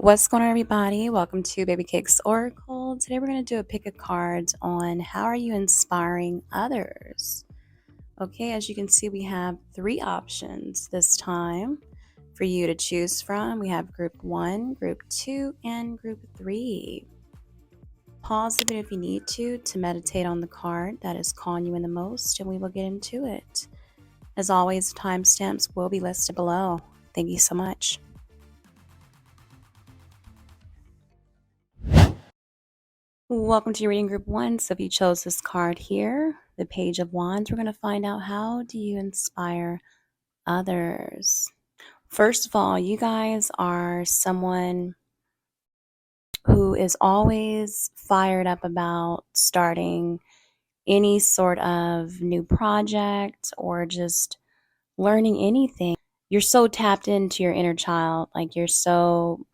What's going on, everybody? Welcome to Babycakes Oracle. Today we're going to do a pick of cards on how are you inspiring others. Okay, as you can see, we have three options this time for you to choose from. We have group 1, group 2, and group 3. Pause the video if you need to meditate on the card that is calling you in the most, and we will get into it. As always, timestamps will be listed below. Thank you so much. Welcome to your reading group 1. So if you chose this card here, the Page of Wands, we're going to find out how do you inspire others. First of all, you guys are someone who is always fired up about starting any sort of new project or just learning anything. You're so tapped into your inner child. Like, you're so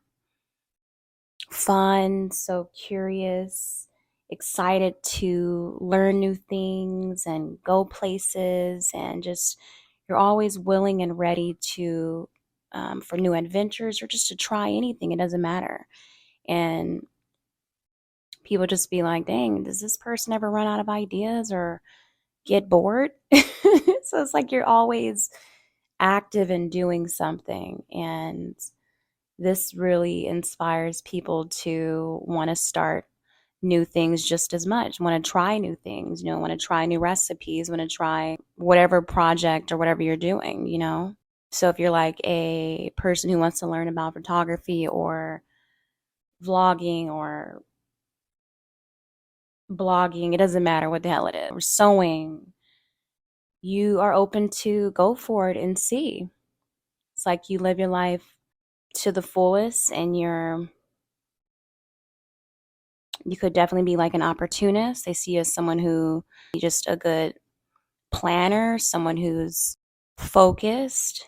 fun, so curious, excited to learn new things and go places, and just you're always willing and ready to for new adventures or just to try anything. It doesn't matter. And people just be like, dang, does this person ever run out of ideas or get bored? So it's like you're always active in doing something, and this really inspires people to want to start new things just as much, want to try new things, want to try new recipes, want to try whatever project or whatever you're doing. So if you're like a person who wants to learn about photography or vlogging or blogging, it doesn't matter what the hell it is, or sewing, you are open to go for it and see. It's like you live your life to the fullest, and you could definitely be like an opportunist. They see you as someone who just a good planner, someone who's focused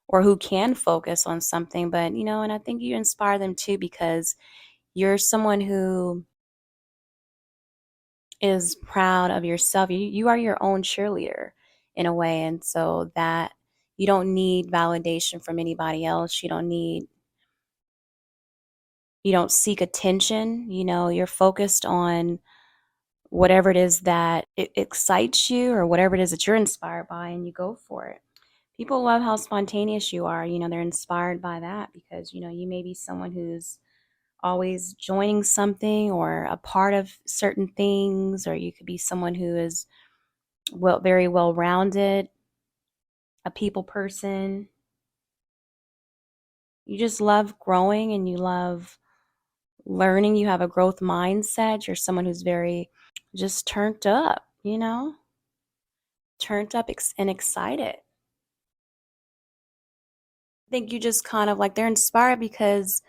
or who can focus on something. But, and I think you inspire them too, because you're someone who is proud of yourself. You are your own cheerleader in a way. And so that you don't need validation from anybody else. You don't seek attention. You're focused on whatever it is that it excites you or whatever it is that you're inspired by, and you go for it. People love how spontaneous you are. They're inspired by that because, you may be someone who's always joining something or a part of certain things, or you could be someone who is very well rounded, a people person. You just love growing and you love learning. You have a growth mindset. You're someone who's very just turned up, turned up and excited. I think you just kind of like, they're inspired because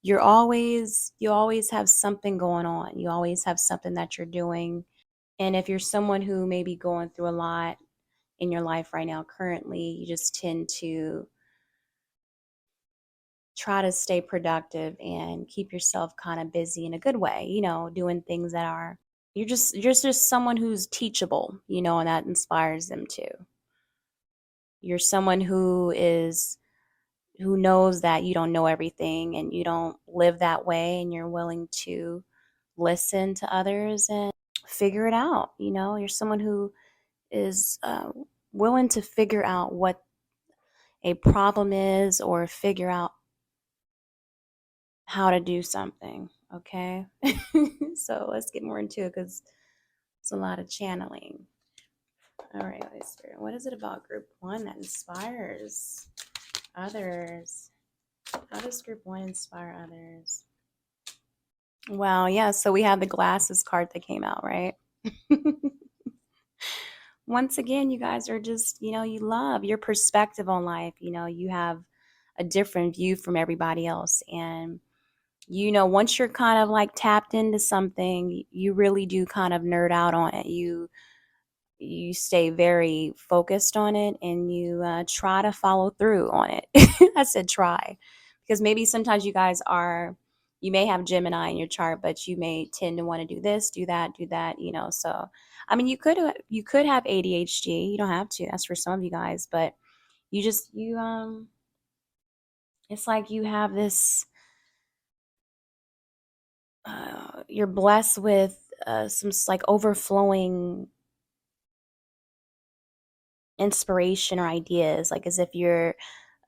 you always have something going on. You always have something that you're doing. And if you're someone who may be going through a lot in your life right now currently, you just tend to try to stay productive and keep yourself kind of busy in a good way, doing things that are, you're just someone who's teachable, and that inspires them too. You're someone who knows that you don't know everything, and you don't live that way, and you're willing to listen to others and figure it out. You're someone who is willing to figure out what a problem is or figure out how to do something. Okay. So let's get more into it because it's a lot of channeling. All right, Holy Spirit, what is it about group 1 that inspires others? How does group 1 inspire others? Wow, yeah, so we have the glasses card that came out, right? Once again, you guys are just, you love your perspective on life. You have a different view from everybody else. And, once you're kind of like tapped into something, you really do kind of nerd out on it. You stay very focused on it, and you try to follow through on it. I said try, because maybe sometimes you may have Gemini in your chart, but you may tend to want to do this, do that, so I mean, you could have ADHD. You don't have to. That's for some of you guys, but you it's like you have this you're blessed with like overflowing inspiration or ideas, like as if you're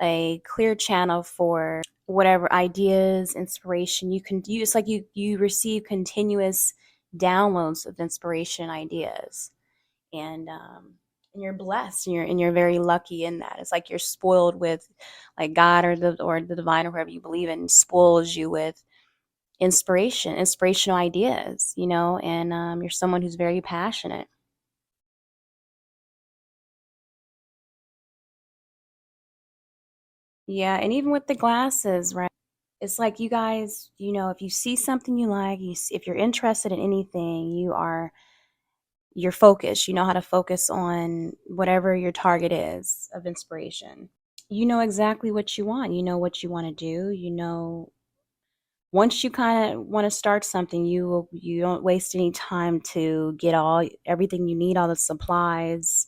a clear channel for whatever ideas, inspiration you can use. It's like you receive continuous downloads of inspiration ideas, and you're blessed, and you're very lucky in that. It's like you're spoiled with, like, God or the divine or whoever you believe in spoils you with inspirational ideas, and you're someone who's very passionate. Yeah, and even with the glasses, right? It's like you guys, if you see something you like, if you're interested in anything, you're focused. You know how to focus on whatever your target is of inspiration. You know exactly what you want. You know what you want to do. Once you kind of want to start something, you don't waste any time to get everything you need, all the supplies.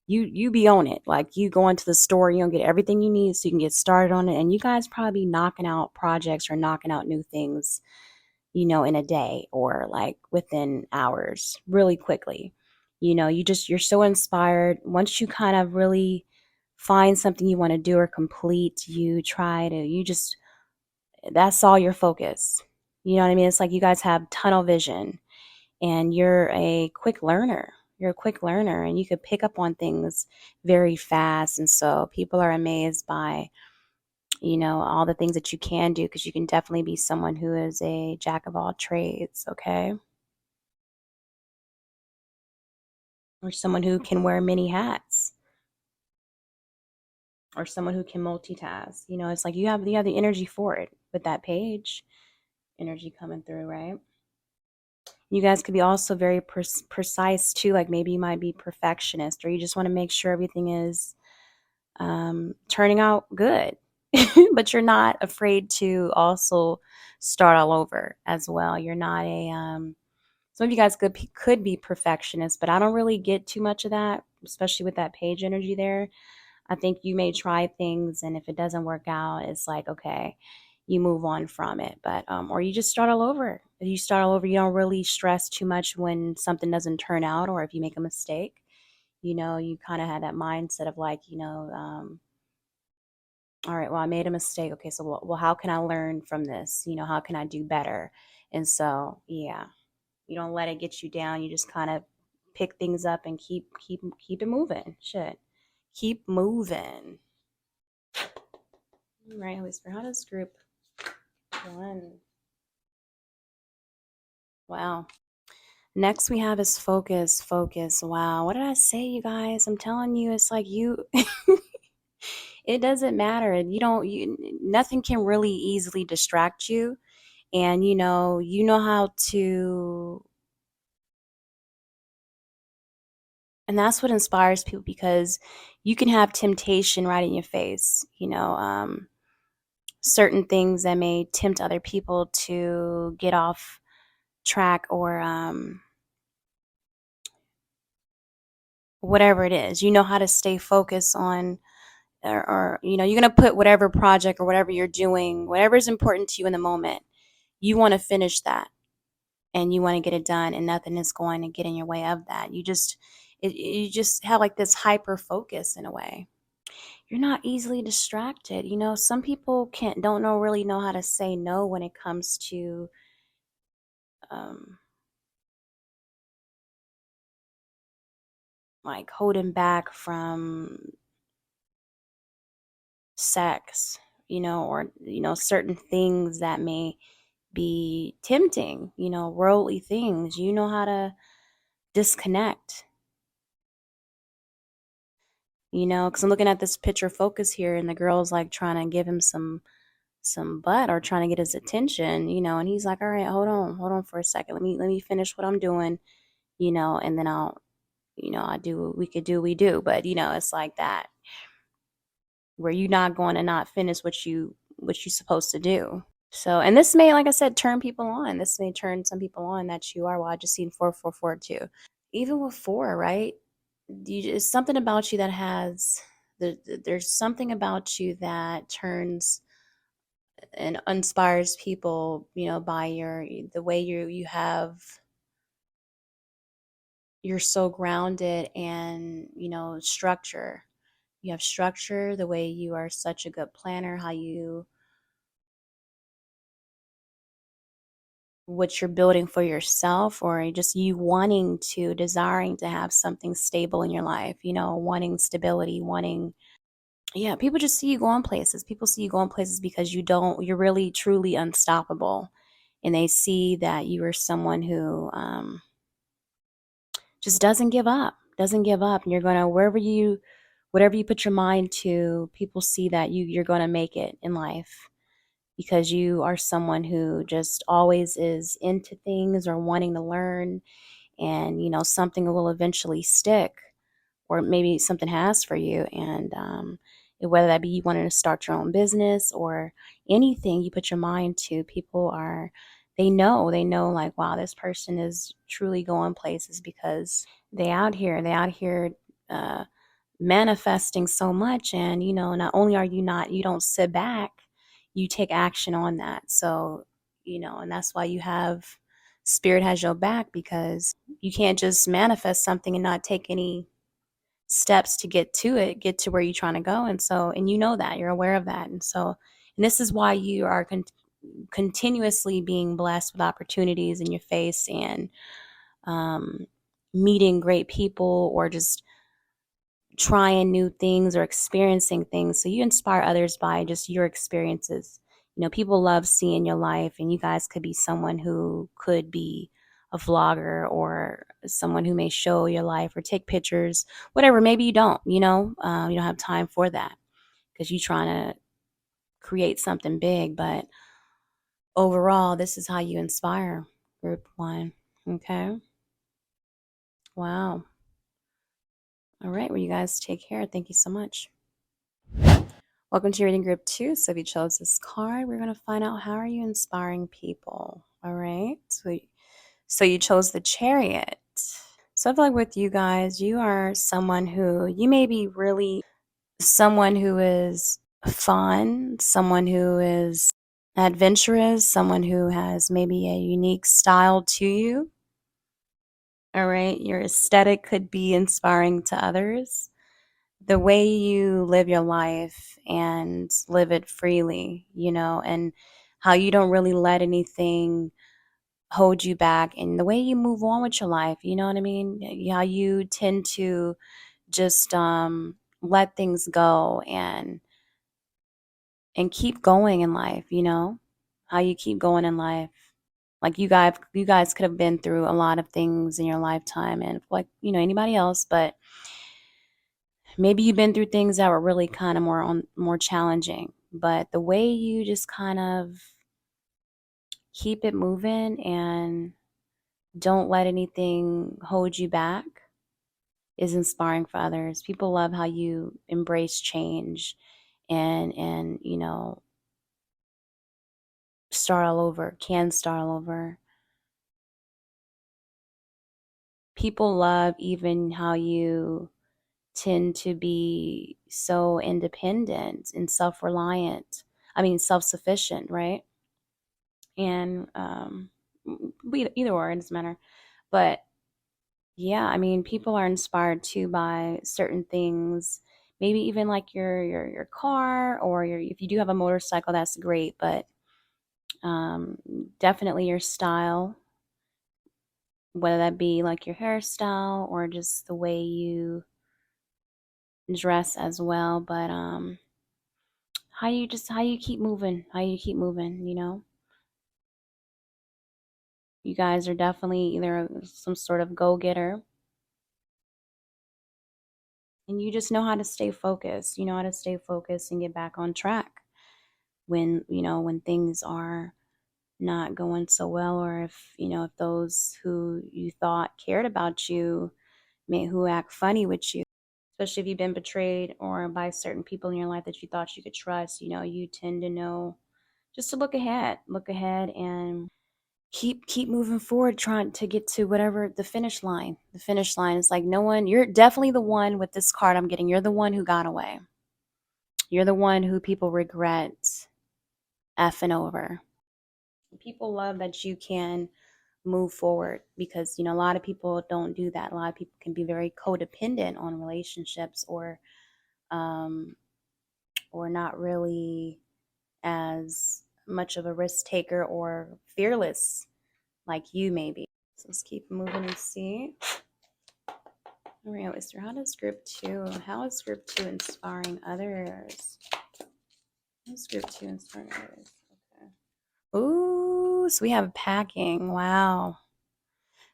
You be on it. Like, you go into the store, you don't get everything you need so you can get started on it. And you guys probably knocking out projects or knocking out new things, in a day or like within hours, really quickly. You're so inspired. Once you kind of really find something you want to do or complete, that's all your focus. You know what I mean? It's like you guys have tunnel vision, and you're a quick learner, and you could pick up on things very fast. And so people are amazed by, all the things that you can do, because you can definitely be someone who is a jack of all trades, okay? Or someone who can wear many hats, or someone who can multitask. It's like you have the energy for it with that page energy coming through, right? You guys could be also very precise too. Like, maybe you might be perfectionist, or you just want to make sure everything is turning out good. But you're not afraid to also start all over as well. You're not a some of you guys could be perfectionists, but I don't really get too much of that, especially with that page energy there. I think you may try things, and if it doesn't work out, it's like, okay, you move on from it. But or you just start all over. If you start all over, you don't really stress too much when something doesn't turn out, or if you make a mistake. You kind of had that mindset of, like, all right, well, I made a mistake. Okay, so well, how can I learn from this? How can I do better? And so, yeah, you don't let it get you down. You just kind of pick things up and keep it moving. Shit, keep moving. All right, Holy Spirit, how does group one? Wow. Next we have is focus, focus. Wow, what did I say, you guys? I'm telling you, it's like it doesn't matter. You don't. Nothing can really easily distract you, and you know how to. And that's what inspires people, because you can have temptation right in your face. Certain things that may tempt other people to get off track, or whatever it is. You know how to stay focused on, or you're going to put whatever project or whatever you're doing, whatever is important to you in the moment, you want to finish that, and you want to get it done, and nothing is going to get in your way of that. You just have like this hyper focus in a way. You're not easily distracted. Some people don't really know how to say no when it comes to um like holding back from sex, or certain things that may be tempting, worldly things. You know how to disconnect, because I'm looking at this picture focus here, and the girl's like trying to give him some butt, or trying to get his attention, and he's like, all right, hold on for a second. Let me finish what I'm doing, and then I do we could do we do. But it's like that, where you're not going to not finish what you supposed to do. So, and this may, like I said, turn people on. This may turn some people on that you are. Well, I just seen 444 too. Even with four, right? It's something about you that there's something about you that turns and inspires people, by the way you have, you're so grounded and, structure. You have structure, the way you are such a good planner, how you, what you're building for yourself, or just you wanting to, desiring to have something stable in your life, wanting stability, wanting, yeah, people just see you going places. People see you going places because you're really truly unstoppable. And they see that you are someone who, just doesn't give up. And you're going to, whatever you put your mind to, people see that you're going to make it in life because you are someone who just always is into things or wanting to learn, and something will eventually stick, or maybe something has for you. And whether that be you wanting to start your own business or anything you put your mind to, people are, they know like, wow, this person is truly going places because they out here uh, manifesting so much. And not only are you don't sit back, you take action on that. So and that's why you have, spirit has your back, because you can't just manifest something and not take any steps to get to where you're trying to go. And so, and that you're aware of that. And so, and this is why you are continuously being blessed with opportunities in your face, and um, meeting great people, or just trying new things or experiencing things. So you inspire others by just your experiences. People love seeing your life, and you guys could be someone who could be a vlogger, or someone who may show your life or take pictures, whatever. Maybe you don't have time for that because you're trying to create something big. But overall, this is how you inspire. Group one. Okay. Wow. All right. Well, you guys take care. Thank you so much. Welcome to reading group two. So if you chose this card, we're going to find out, how are you inspiring people? All right. So you chose the Chariot. So I feel like with you guys, you are someone who, you may be really someone who is fun, someone who is adventurous, someone who has maybe a unique style to you. All right. Your aesthetic could be inspiring to others. The way you live your life and live it freely, and how you don't really let anything hold you back, and the way you move on with your life, you know what I mean? How you tend to just let things go, and keep going in life, how you keep going in life. Like you guys could have been through a lot of things in your lifetime, and like, anybody else, but maybe you've been through things that were really kind of more challenging, but the way you just kind of keep it moving and don't let anything hold you back is inspiring for others. People love how you embrace change, and start all over, can start all over. People love even how you tend to be so independent and self-reliant. I mean, self-sufficient, right? And either or, it doesn't matter. But yeah, I mean, people are inspired too by certain things. Maybe even like your car, or if you do have a motorcycle, that's great. But um, definitely your style, whether that be like your hairstyle or just the way you dress as well. But how you keep moving. You guys are definitely either some sort of go-getter, and you just know how to stay focused. You know how to stay focused and get back on track when things are not going so well, or if those who you thought cared about you, who act funny with you, especially if you've been betrayed or by certain people in your life that you thought you could trust. You tend to know just to look ahead, and keep moving forward, trying to get to whatever the finish line is. Like, no one, you're definitely the one with this card I'm getting, you're the one who got away. You're the one who people regret effing over. People love that you can move forward because, a lot of people don't do that. A lot of people can be very codependent on relationships, um, or not really as much of a risk taker or fearless like you maybe. So let's keep moving and see. All right, Oyster, how is group two inspiring others? How is group two inspiring others? Okay. Ooh, so we have packing. Wow.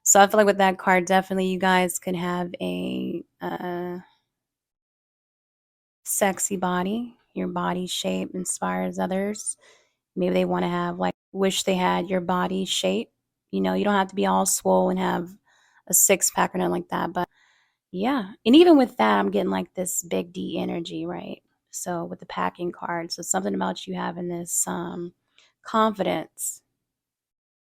So I feel like with that card, definitely you guys could have a sexy body. Your body shape inspires others. Maybe they want to have, like, wish they had your body shape. You don't have to be all swole and have a six pack or nothing like that. But yeah. And even with that, I'm getting like this big D energy, right? So with the packing card. So something about you having confidence,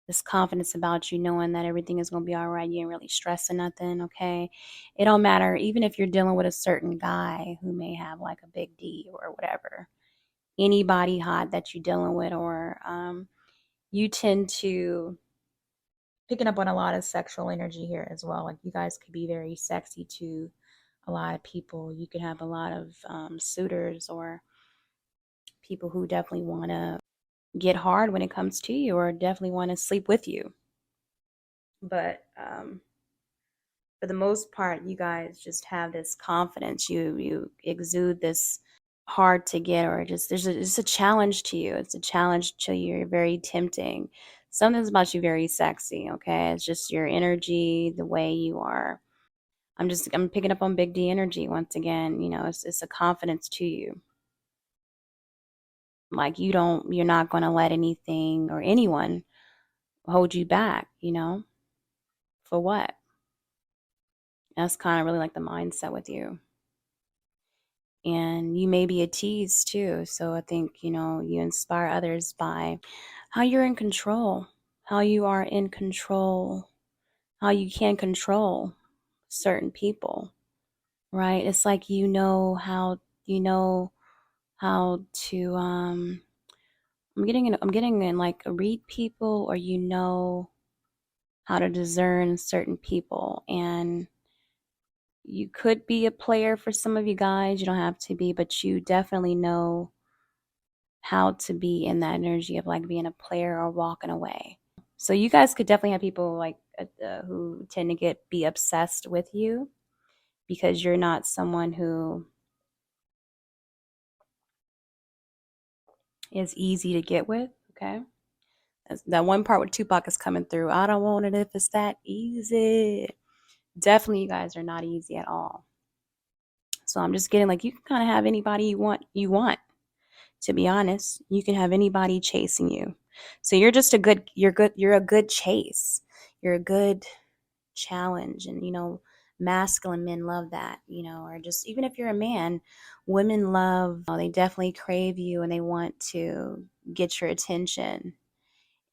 this confidence about you knowing that everything is going to be all right. You ain't really stressing nothing, okay? It don't matter. Even if you're dealing with a certain guy who may have like a big D or whatever, anybody hot that you're dealing with, or you tend to picking up on a lot of sexual energy here as well. Like, you guys could be very sexy to a lot of people. You could have a lot of suitors or people who definitely want to get hard when it comes to you, or definitely want to sleep with you. But for the most part, you guys just have this confidence. You exude this hard to get, or just it's a challenge to you. It's a challenge to you. You're very tempting. Something's about you very sexy. Okay, it's just your energy, the way you are. I'm picking up on big D energy once again. It's a confidence to you. Like, you're not going to let anything or anyone hold you back. For what? That's kind of really like the mindset with you. And you may be a tease too. So I think, you inspire others by how you're in control, how you are in control, how you can control certain people, right? It's like you know how to I'm getting in like read people, or how to discern certain people. And you could be a player for some of you guys. You don't have to be, but you definitely know how to be in that energy of like being a player or walking away. So you guys could definitely have people like who tend to be obsessed with you, because you're not someone who is easy to get with. Okay. That one part with Tupac is coming through. I don't want it if it's that easy. Definitely, you guys are not easy at all. So I'm just getting like, you can kind of have anybody you want. To be honest, you can have anybody chasing you. So you're a good chase. You're a good challenge. And masculine men love that. Or just, even if you're a man, women love, they definitely crave you, and they want to get your attention.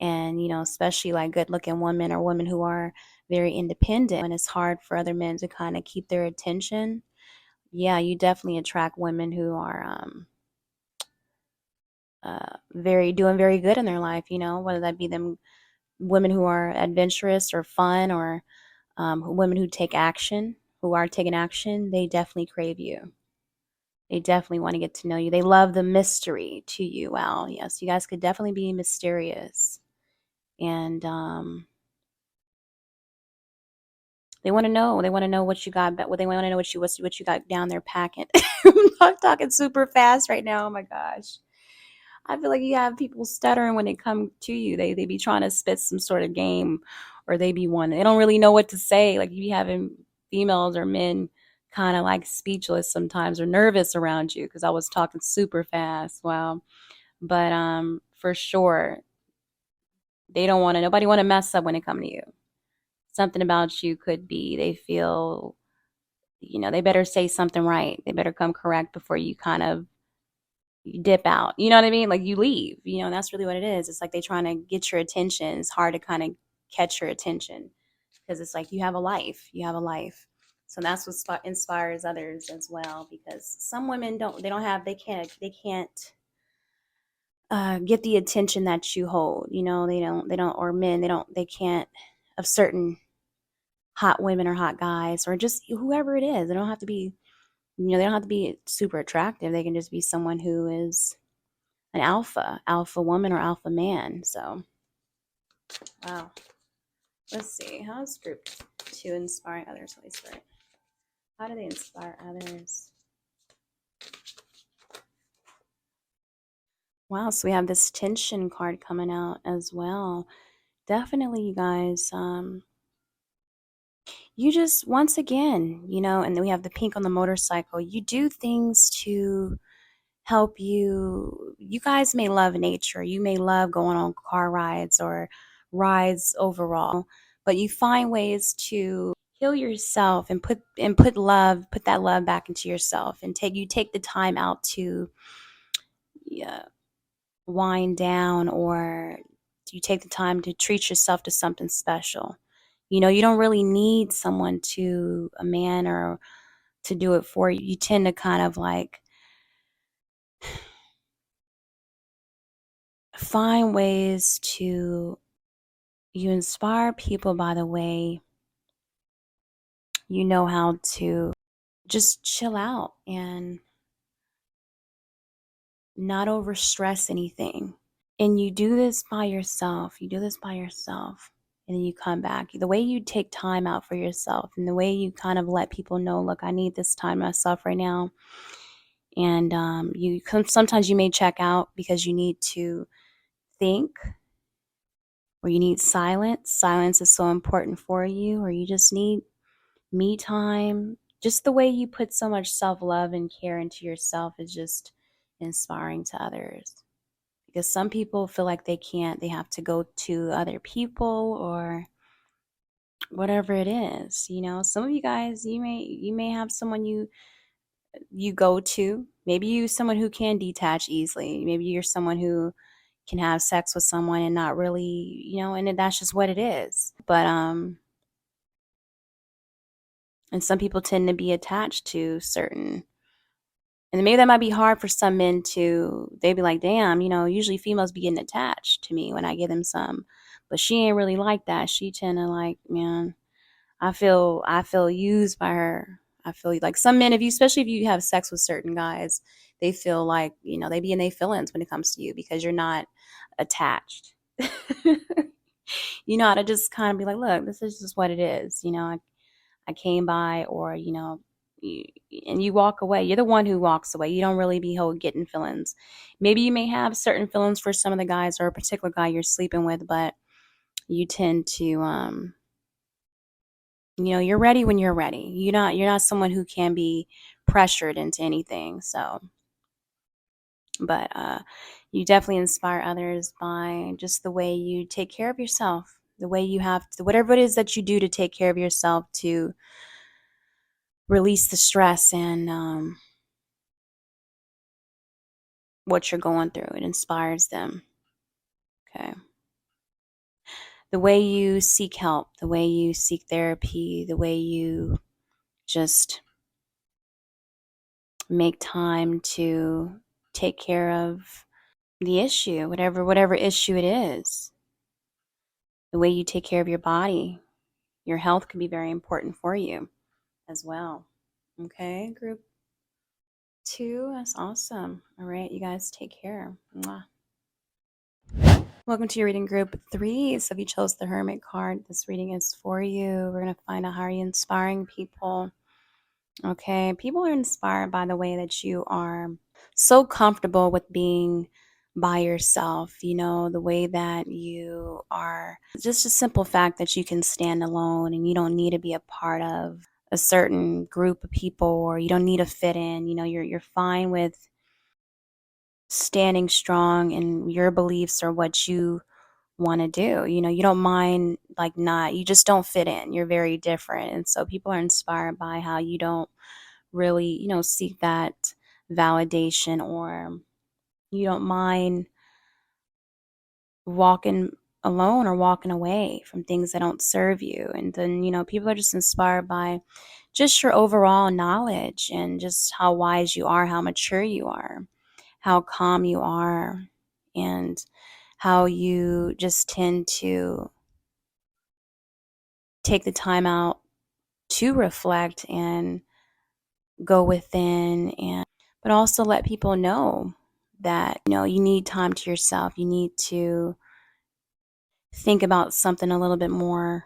And especially like good looking women, or women who are very independent, when it's hard for other men to kind of keep their attention. Yeah, you definitely attract women who are very doing very good in their life, whether that be them women who are adventurous or fun, or women who take action, who are taking action. They definitely crave you. They definitely want to get to know you. They love the mystery to you. Wow, yes, you guys could definitely be mysterious. And they want to know. They want to know what you got. But they want to know what you got down there packing. I'm talking super fast right now. Oh my gosh. I feel like you have people stuttering when they come to you. They be trying to spit some sort of game, or they be one. They don't really know what to say. Like, you be having females or men kind of like speechless sometimes, or nervous around you because I was talking super fast. Wow. But for sure, nobody want to mess up when they come to you. Something about you could be, they feel, they better say something right. They better come correct before you kind of you dip out. You know what I mean? Like, you leave. That's really what it is. It's like they trying to get your attention. It's hard to kind of catch your attention, because it's like you have a life. You have a life. So that's what inspires others as well, because some women don't have, they can't get the attention that you hold. They don't, or men, they can't, of certain hot women or hot guys, or just whoever it is. They don't have to be, they don't have to be super attractive. They can just be someone who is an alpha woman or alpha man. So, wow. Let's see. How is group two inspiring others? Holy Spirit. How do they inspire others? Wow. So we have this tension card coming out as well. Definitely, you guys. You just, once again, and then we have the pink on the motorcycle. You do things to help you. You guys may love nature. You may love going on car rides or rides overall, but you find ways to heal yourself and put that love back into yourself, and take the time out to, yeah, wind down, or you take the time to treat yourself to something special. You don't really need someone, to a man, or to do it for you. You tend to kind of like find ways to, you inspire people by the way you know how to just chill out and not overstress anything. And you do this by yourself. You do this by yourself. And then you come back. The way you take time out for yourself, and the way you kind of let people know, look, I need this time myself right now. And sometimes you may check out because you need to think, or you need silence. Silence is so important for you, or you just need me time. Just the way you put so much self-love and care into yourself is just inspiring to others. Because some people feel like they have to go to other people or whatever it is. Some of you guys, you may have someone you go to. Maybe you someone who can detach easily. Maybe you're someone who can have sex with someone and not really, and that's just what it is. But and some people tend to be attached to certain, and maybe that might be hard for some men to, they'd be like, damn, usually females be getting attached to me when I give them some. But she ain't really like that. She tend to like, man, I feel used by her. I feel like some men, especially if you have sex with certain guys, they feel like, they be in their feelings when it comes to you because you're not attached. You know how to just kind of be like, look, this is just what it is. I came by, or you, and you walk away. You're the one who walks away. You don't really be getting feelings. Maybe you may have certain feelings for some of the guys or a particular guy you're sleeping with, but you tend to you're ready when you're ready. You're not someone who can be pressured into anything. So, but you definitely inspire others by just the way you take care of yourself, the way you have to, whatever it is that you do to take care of yourself, to release the stress and what you're going through. It inspires them. Okay. The way you seek help, the way you seek therapy, the way you just make time to take care of the issue, whatever issue it is. The way you take care of your body, your health can be very important for you as well. Okay, group two, that's awesome. All right, you guys take care. Mwah. Welcome to your reading group three. So if you chose the Hermit card, this reading is for you. We're going to find out how are you inspiring people. Okay, people are inspired by the way that you are so comfortable with being by yourself, the way that you are, just a simple fact that you can stand alone and you don't need to be a part of a certain group of people, or you don't need to fit in. You're fine with standing strong in your beliefs or what you want to do. You don't mind, like, not, you just don't fit in. You're very different. And so people are inspired by how you don't really, seek that validation, or you don't mind walking alone or walking away from things that don't serve you. And then, people are just inspired by just your overall knowledge and just how wise you are, how mature you are, how calm you are, and how you just tend to take the time out to reflect and go within, and but also let people know that you need time to yourself. You need to think about something a little bit more.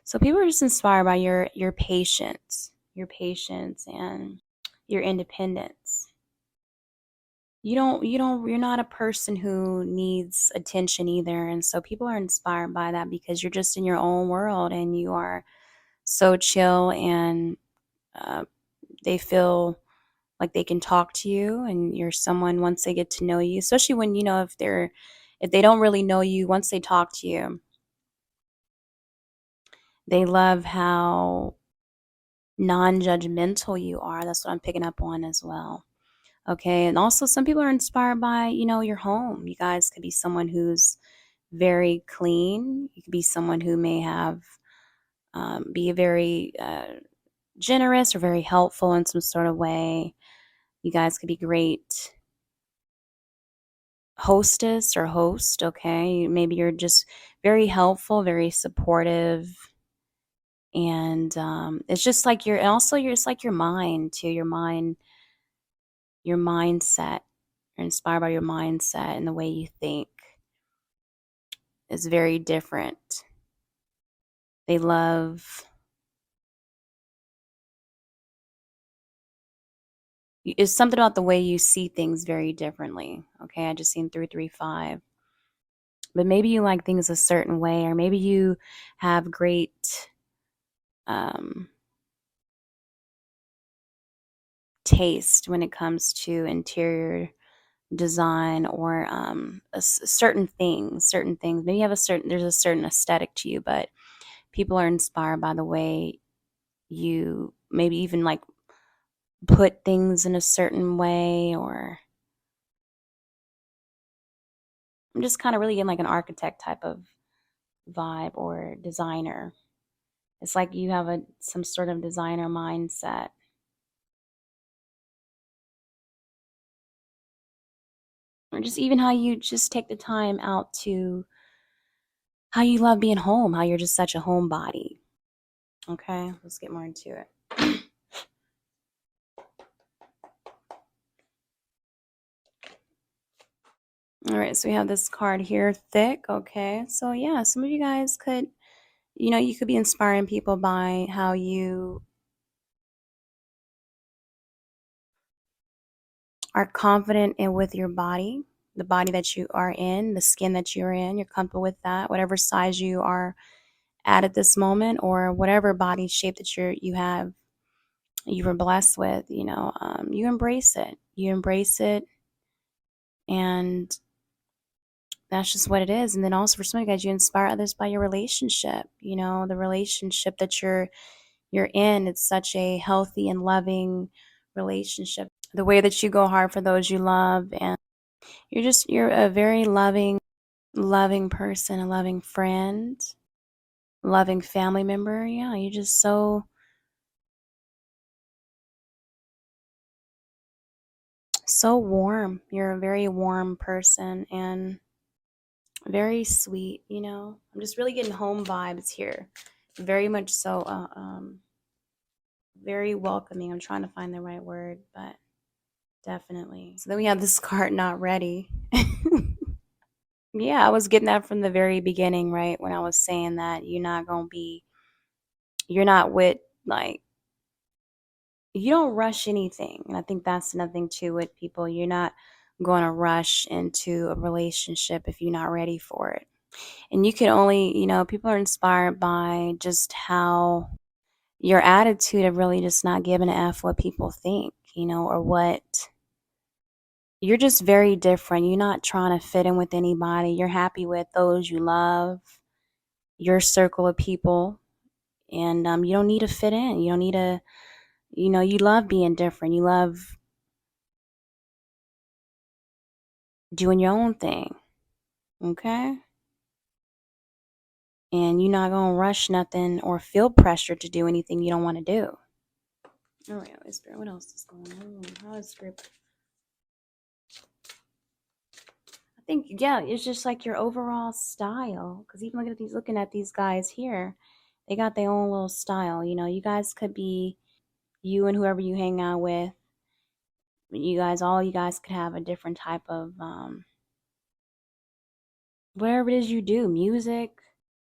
So people are just inspired by your patience and your independence. You're not a person who needs attention either, and so people are inspired by that because you're just in your own world and you are so chill, and uh, they feel like they can talk to you, and you're someone once they get to know you, especially when if they don't really know you. Once they talk to you, they love how non-judgmental you are. That's what I'm picking up on as well. Okay, and also some people are inspired by your home. You guys could be someone who's very clean. You could be someone who may have be very generous or very helpful in some sort of way. You guys could be great hostess or host. Okay, maybe you're just very helpful, very supportive, and it's just like and also it's like your mind too. Your mindset. You're inspired by your mindset, and the way you think is very different. They love it's something about the way you see things very differently. Okay, I just seen 335. But maybe you like things a certain way, or maybe you have great um, taste when it comes to interior design, or certain things. Maybe you have there's a certain aesthetic to you, but people are inspired by the way you maybe even like put things in a certain way, or I'm just kind of really getting like an architect type of vibe, or designer. It's like you have some sort of designer mindset, or just even how you just take the time out to how you love being home, how you're just such a homebody. Okay, let's get more into it. All right, so we have this card here, thick. Okay, so yeah, some of you guys could, you could be inspiring people by how you are confident in with your body, the body that you are in, the skin that you're in. You're comfortable with that, whatever size you are at this moment, or whatever body shape that you were blessed with. You embrace it. You embrace it, and that's just what it is. And then also for some of you guys, you inspire others by your relationship. The relationship that you're in. It's such a healthy and loving relationship. The way that you go hard for those you love, and you're a very loving person, a loving friend, loving family member. Yeah, you're just so warm. You're a very warm person, and very sweet. I'm just really getting home vibes here. Very much so. Very welcoming. I'm trying to find the right word, but definitely. So then we have this card, not ready. Yeah, I was getting that from the very beginning, right? When I was saying that you're not with, like, you don't rush anything. And I think that's another thing too with people. You're not going to rush into a relationship if you're not ready for it. And you can only, people are inspired by just how your attitude of really just not giving a F what people think, or what you're just very different. You're not trying to fit in with anybody. You're happy with those you love, your circle of people, and you don't need to fit in. You don't need to, you love being different. You love doing your own thing, okay? And you're not going to rush nothing or feel pressure to do anything you don't want to do. All right, Spirit, what else is going on? How is Spirit? I think, yeah, it's just like your overall style. Because even looking at these guys here, they got their own little style. You guys could be you and whoever you hang out with. All you guys could have a different type of whatever it is you do, music.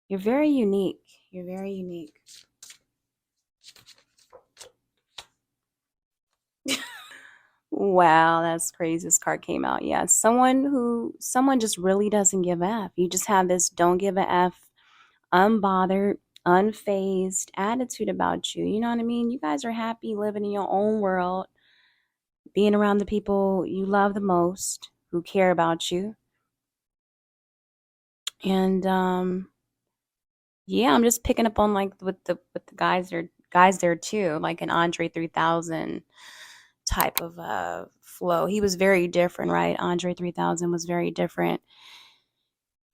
You're very unique. You're very unique. Wow, that's crazy. This card came out. Yeah, someone just really doesn't give a F. You just have this don't give a F, unbothered, unfazed attitude about you. You know what I mean? You guys are happy living in your own world, being around the people you love the most, who care about you. And yeah, I'm just picking up on like with the guys there too, like an Andre 3000 type of flow. He was very different, right? Andre 3000 was very different.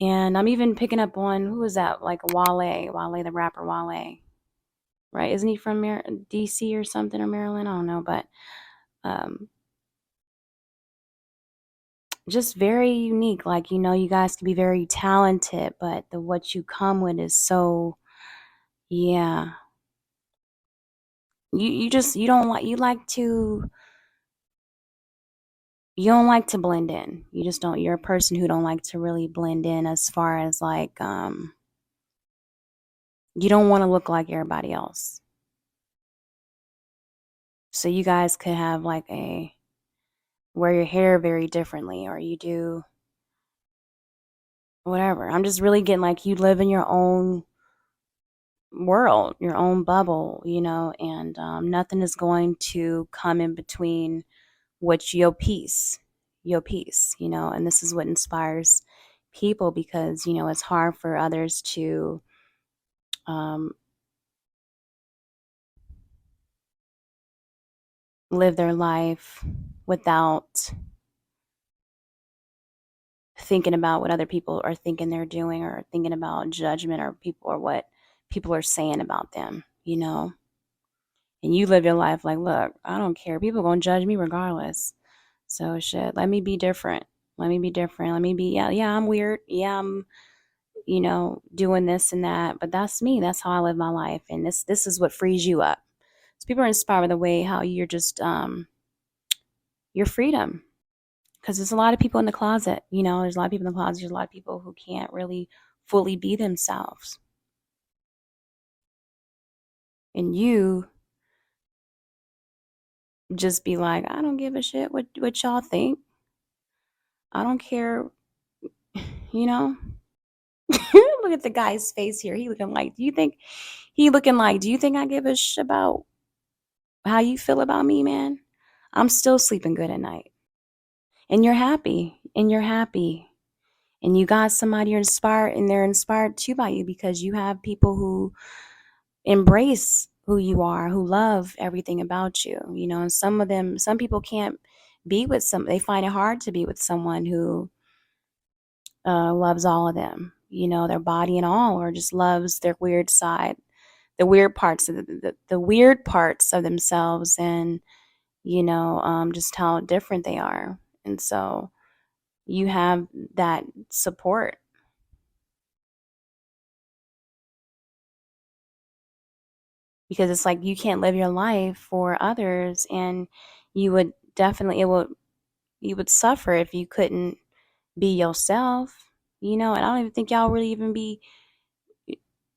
And I'm even picking up on who was that? Like Wale, the rapper Wale, right? Isn't he from DC or something, or Maryland? I don't know, but um, just very unique. Like you guys can be very talented, but the what you come with is so, yeah. You just you don't like you like to you don't like to blend in. You just don't. You're a person who don't like to really blend in, as far as like you don't want to look like everybody else. So you guys could have like a wear your hair very differently, or you do whatever. I'm just really getting like you live in your own world, your own bubble, and nothing is going to come in between what your peace, and this is what inspires people, because it's hard for others to um, live their life without thinking about what other people are thinking they're doing, or thinking about judgment, or people, or what people are saying about them. And you live your life like, look, I don't care, people gonna judge me regardless, so shit, let me be different. Let me be, yeah, I'm weird, yeah, I'm doing this and that, but that's me, that's how I live my life, and this is what frees you up. So people are inspired by the way how you're just your freedom. Because there's a lot of people in the closet. There's a lot of people in the closet. There's a lot of people who can't really fully be themselves. And you just be like, I don't give a shit what y'all think. I don't care, you know? Look at the guy's face here. Do you think I give a shit about how you feel about me, man? I'm still sleeping good at night. And you're happy. And you're happy. And you got somebody you're inspired, and they're inspired too by you, because you have people who embrace who you are, who love everything about you, and some people can't be with they find it hard to be with someone who loves all of them, their body and all, or just loves their weird side, the weird parts of the weird parts of themselves, and just how different they are. And so you have that support, because it's like you can't live your life for others, and you would definitely it would you would suffer if you couldn't be yourself, and I don't even think y'all really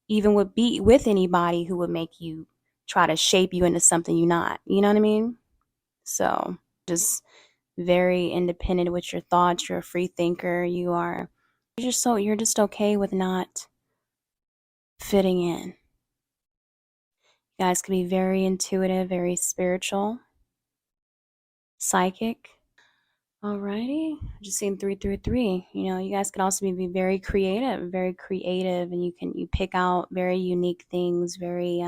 even would be with anybody who would make you try to shape you into something you're not, you know what I mean? So just very independent with your thoughts. You're a free thinker. You're just okay with not fitting in. You guys can be very intuitive, very spiritual, psychic. Alrighty, just seen 333. You guys can also be very creative, and you pick out very unique things, very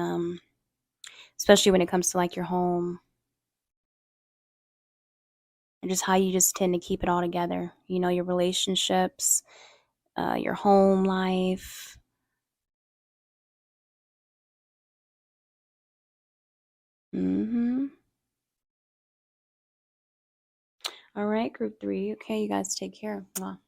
especially when it comes to like your home, and just how you just tend to keep it all together. Your relationships, your home life. Mm-hmm. All right, group 3. Okay, you guys take care. Mwah.